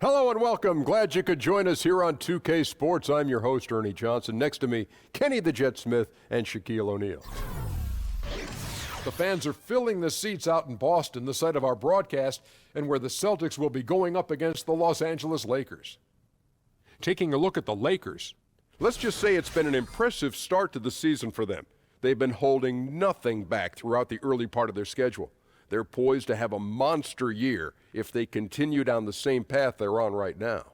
Hello and welcome. Glad you could join us here on 2K Sports. I'm your host, Ernie Johnson. Next to me, Kenny the Jet Smith and Shaquille O'Neal. The fans are filling the seats out in Boston, the site of our broadcast, and where the Celtics will be going up against the Los Angeles Lakers. Taking a look at the Lakers, let's just say it's been an impressive start to the season for them. They've been holding nothing back throughout the early part of their schedule. They're poised to have a monster year if they continue down the same path they're on right now.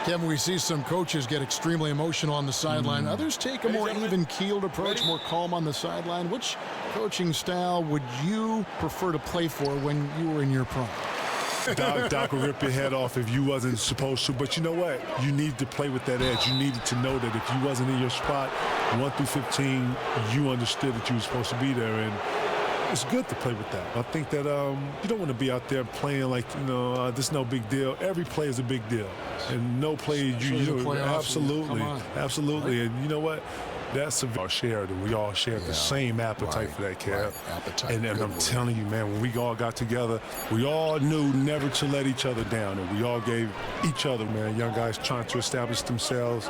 Kevin, we see some coaches get extremely emotional on the sideline. Others take a more even-keeled approach, more calm on the sideline. Which coaching style would you prefer to play for when you were in your prime? Doc will rip your head off if you wasn't supposed to. But you know what? You need to play with that edge. You needed to know that if you wasn't in your spot, 1 through 15, you understood that you were supposed to be there. And it's good to play with that. I think that you don't want to be out there playing like, this is no big deal. Every play is a big deal. And no play, absolutely. Absolutely. Right. And you know what? That's our shared, and we all shared the same appetite for that, Kev. And I'm telling you, man, when we all got together, we all knew never to let each other down, and we all gave each other, man, young guys trying to establish themselves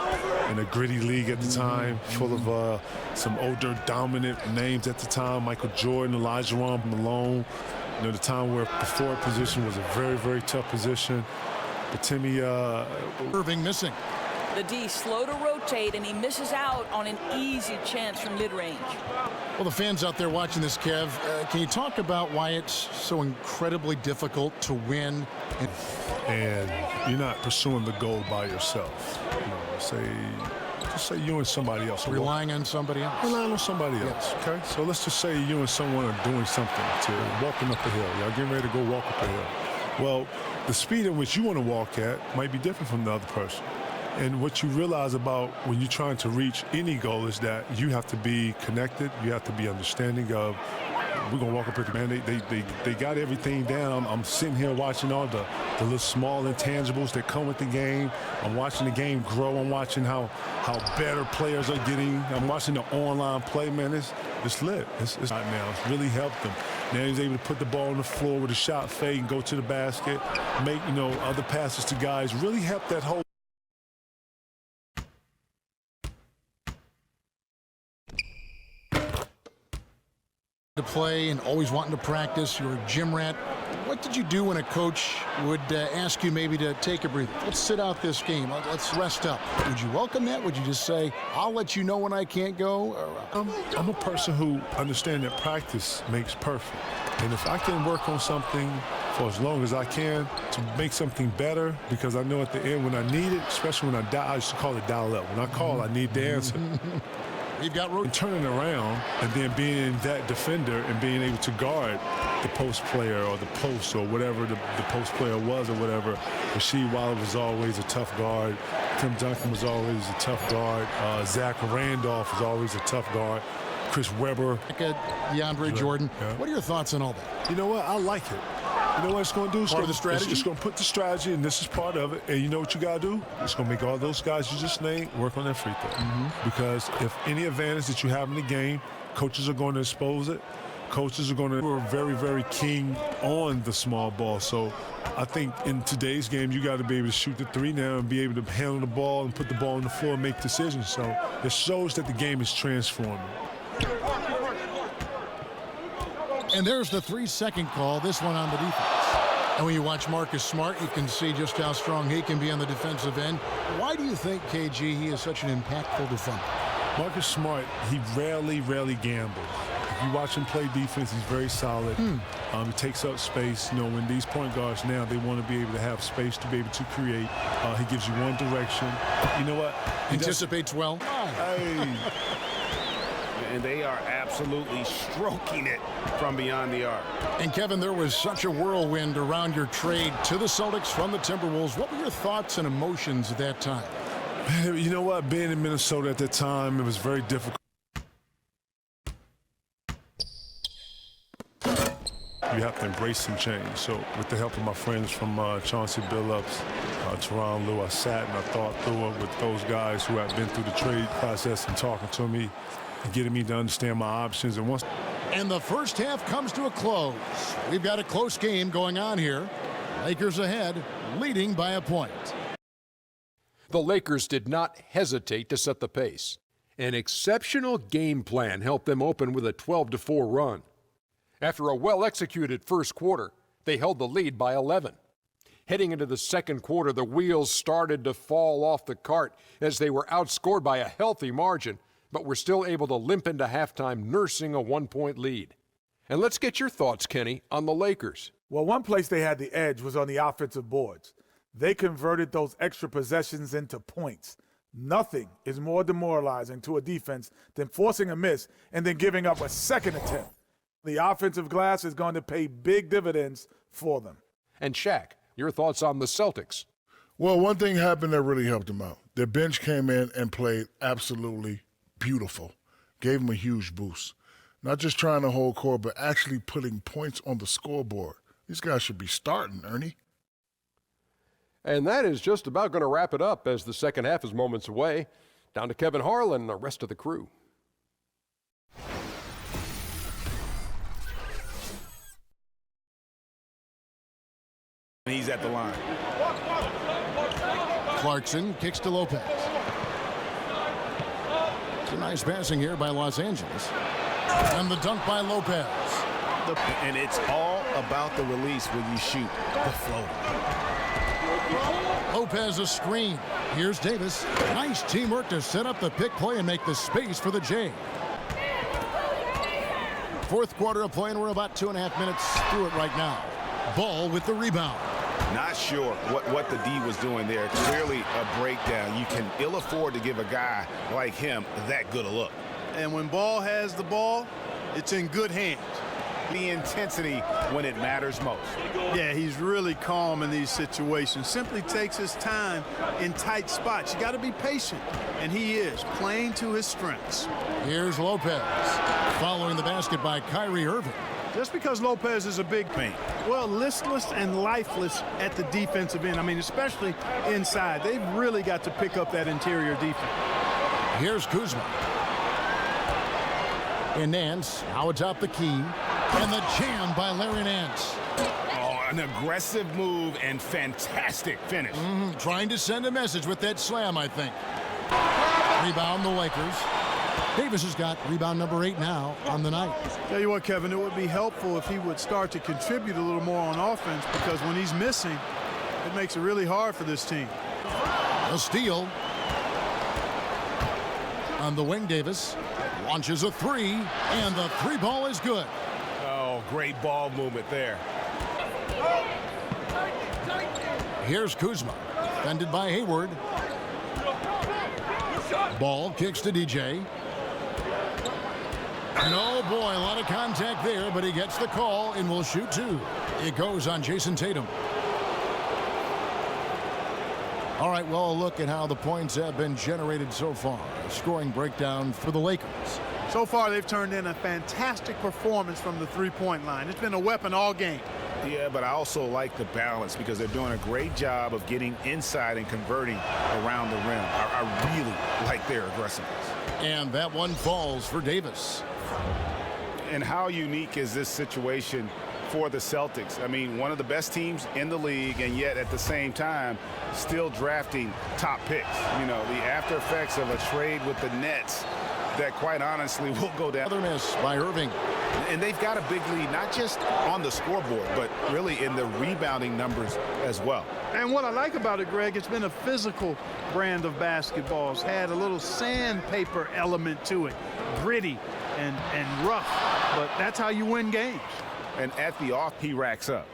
in a gritty league at the time, full of some older, dominant names at the time, Michael Jordan, Elijah Malone. The time where the forward position was a very, very tough position. But Timmy Irving missing. The D slow to rotate, and he misses out on an easy chance from mid-range. Well, the fans out there watching this, Kev, can you talk about why it's so incredibly difficult to win? And you're not pursuing the goal by yourself. Just say you and somebody else. Relying on somebody else. Relying on somebody else, okay? So let's just say you and someone are doing something, walking up a hill. Y'all getting ready to go walk up a hill. Well, the speed at which you want to walk at might be different from the other person. And what you realize about when you're trying to reach any goal is that you have to be connected. You have to be understanding of, we're going to walk up at the man. They got everything down. I'm sitting here watching all the little small intangibles that come with the game. I'm watching the game grow. I'm watching how better players are getting. I'm watching the online play, man. It's lit. It's right now. It's really helped them. Now he's able to put the ball on the floor with a shot fake and go to the basket, make, other passes to guys. Really helped that whole to play and always wanting to practice. You're a gym rat. What did you do when a coach would ask you maybe to take a breather? Let's sit out this game. Let's rest up. Would you welcome that? Would you just say, I'll let you know when I can't go? I'm a person who understands that practice makes perfect. And if I can work on something for as long as I can to make something better, because I know at the end when I need it, especially when I dial, I used to call it dial up. When I call, I need the answer. You've got and turning around and then being that defender and being able to guard the post player or the post or whatever the post player was or whatever. Rashade Wallace was always a tough guard. Tim Duncan was always a tough guard. Zach Randolph was always a tough guard. Chris Webber. DeAndre Jordan. Yeah. What are your thoughts on all that? You know what? I like it. You know what it's going to do? Part of the strategy? It's going to put the strategy, and this is part of it. And you know what you got to do? It's going to make all those guys you just named work on their free throw. Because if any advantage that you have in the game, coaches are going to expose it. Coaches are going to be very, very keen on the small ball. So I think in today's game, you got to be able to shoot the three now and be able to handle the ball and put the ball on the floor and make decisions. So it shows that the game is transforming. And there's the 3-second call, this one on the defense. And when you watch Marcus Smart, you can see just how strong he can be on the defensive end. Why do you think, KG, he is such an impactful defender? Marcus Smart, he rarely gambles. If you watch him play defense, he's very solid. He takes up space. When these point guards now, they want to be able to have space to be able to create. He gives you one direction. You know what? Anticipates well. Hey. And they are absolutely stroking it from beyond the arc. And Kevin, there was such a whirlwind around your trade to the Celtics from the Timberwolves. What were your thoughts and emotions at that time? Man, you know what? Being in Minnesota at that time, it was very difficult. You have to embrace some change. So with the help of my friends from Chauncey Billups, Teron Looyh, I sat and I thought through it with those guys who have been through the trade process and talking to me and getting me to understand my options. And the first half comes to a close. We've got a close game going on here. Lakers ahead, leading by a point. The Lakers did not hesitate to set the pace. An exceptional game plan helped them open with a 12-4 run. After a well-executed first quarter, they held the lead by 11. Heading into the second quarter, the wheels started to fall off the cart as they were outscored by a healthy margin, but were still able to limp into halftime nursing a 1-point lead. And let's get your thoughts, Kenny, on the Lakers. Well, one place they had the edge was on the offensive boards. They converted those extra possessions into points. Nothing is more demoralizing to a defense than forcing a miss and then giving up a second attempt. The offensive glass is going to pay big dividends for them. And Shaq, your thoughts on the Celtics? Well, one thing happened that really helped them out. Their bench came in and played absolutely beautiful. Gave them a huge boost. Not just trying to hold court, but actually putting points on the scoreboard. These guys should be starting, Ernie. And that is just about going to wrap it up as the second half is moments away. Down to Kevin Harlan and the rest of the crew. He's at the line. Clarkson kicks to Lopez. It's a nice passing here by Los Angeles. And the dunk by Lopez. And it's all about the release when you shoot the floater. Lopez a screen. Here's Davis. Nice teamwork to set up the pick play and make the space for the J. Fourth quarter of play, and we're about 2.5 minutes through it right now. Ball with the rebound. Not sure what the D was doing there. Clearly a breakdown. You can ill afford to give a guy like him that good a look. And when Ball has the ball, it's in good hands. The intensity when it matters most. Yeah, he's really calm in these situations. Simply takes his time in tight spots. You got to be patient, and he is playing to his strengths. Here's Lopez, following the basket by Kyrie Irving. Just because Lopez is a big paint, well, listless and lifeless at the defensive end. I mean, especially inside. They've really got to pick up that interior defense. Here's Kuzma. And Nance, now atop the key. And the jam by Larry Nance. Oh, an aggressive move and fantastic finish. Trying to send a message with that slam, I think. Rebound the Lakers. Davis has got rebound number 8 now on the night. Tell you what, Kevin, it would be helpful if he would start to contribute a little more on offense, because when he's missing, it makes it really hard for this team. A steal. On the wing, Davis launches a 3, and the 3 ball is good. Oh, great ball movement there. Here's Kuzma, defended by Hayward. Ball kicks to DJ. No, boy, a lot of contact there, but he gets the call and will shoot 2. It goes on Jason Tatum. All right, well, a look at how the points have been generated so far. A scoring breakdown for the Lakers. So far, they've turned in a fantastic performance from the three-point line. It's been a weapon all game. Yeah, but I also like the balance because they're doing a great job of getting inside and converting around the rim. I really like their aggressiveness. And that one falls for Davis. And how unique is this situation for the Celtics? I mean, one of the best teams in the league, and yet at the same time still drafting top picks. You know, the after effects of a trade with the Nets that quite honestly will go down. Another miss by Irving. And they've got a big lead, not just on the scoreboard, but really in the rebounding numbers as well. And what I like about it, Greg, it's been a physical brand of basketball. It's had a little sandpaper element to it, gritty and rough, but that's how you win games. And at the off, he racks up.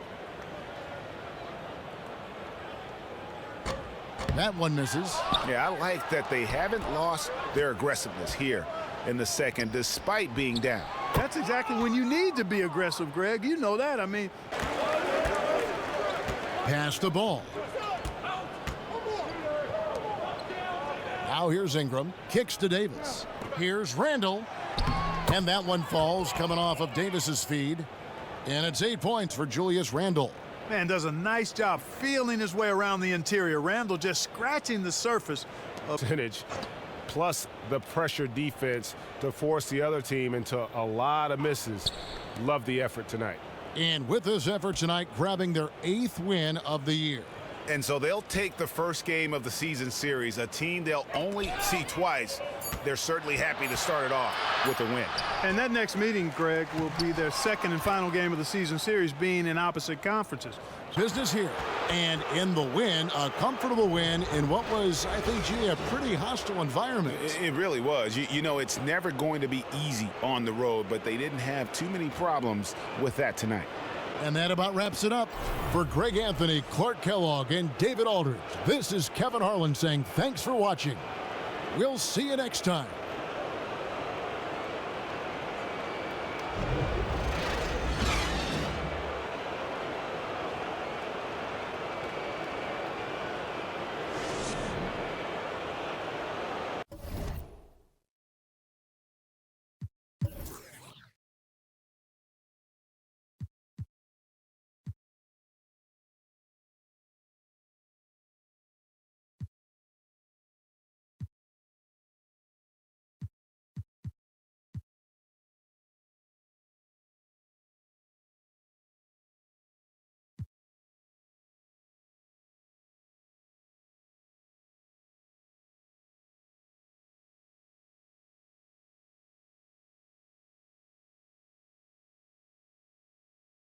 That one misses. Yeah, I like that they haven't lost their aggressiveness here in the second, despite being down. That's exactly when you need to be aggressive, Greg. You know that. I mean, Pass the ball. Now here's Ingram. Kicks to Davis. Here's Randall. And that one falls coming off of Davis's feed. And it's 8 points for Julius Randle. Man does a nice job feeling his way around the interior. Randall just scratching the surface. Percentage plus the pressure defense to force the other team into a lot of misses. Love the effort tonight. And with this effort tonight, grabbing their 8th win of the year. And so they'll take the first game of the season series, a team they'll only see twice. They're certainly happy to start it off with a win. And that next meeting, Greg, will be their second and final game of the season series, being in opposite conferences. Business here. And in the win, a comfortable win in what was, I think, G, a pretty hostile environment. It really was. You know, it's never going to be easy on the road, but they didn't have too many problems with that tonight. And that about wraps it up. For Greg Anthony, Clark Kellogg, and David Aldridge, this is Kevin Harlan saying thanks for watching. We'll see you next time.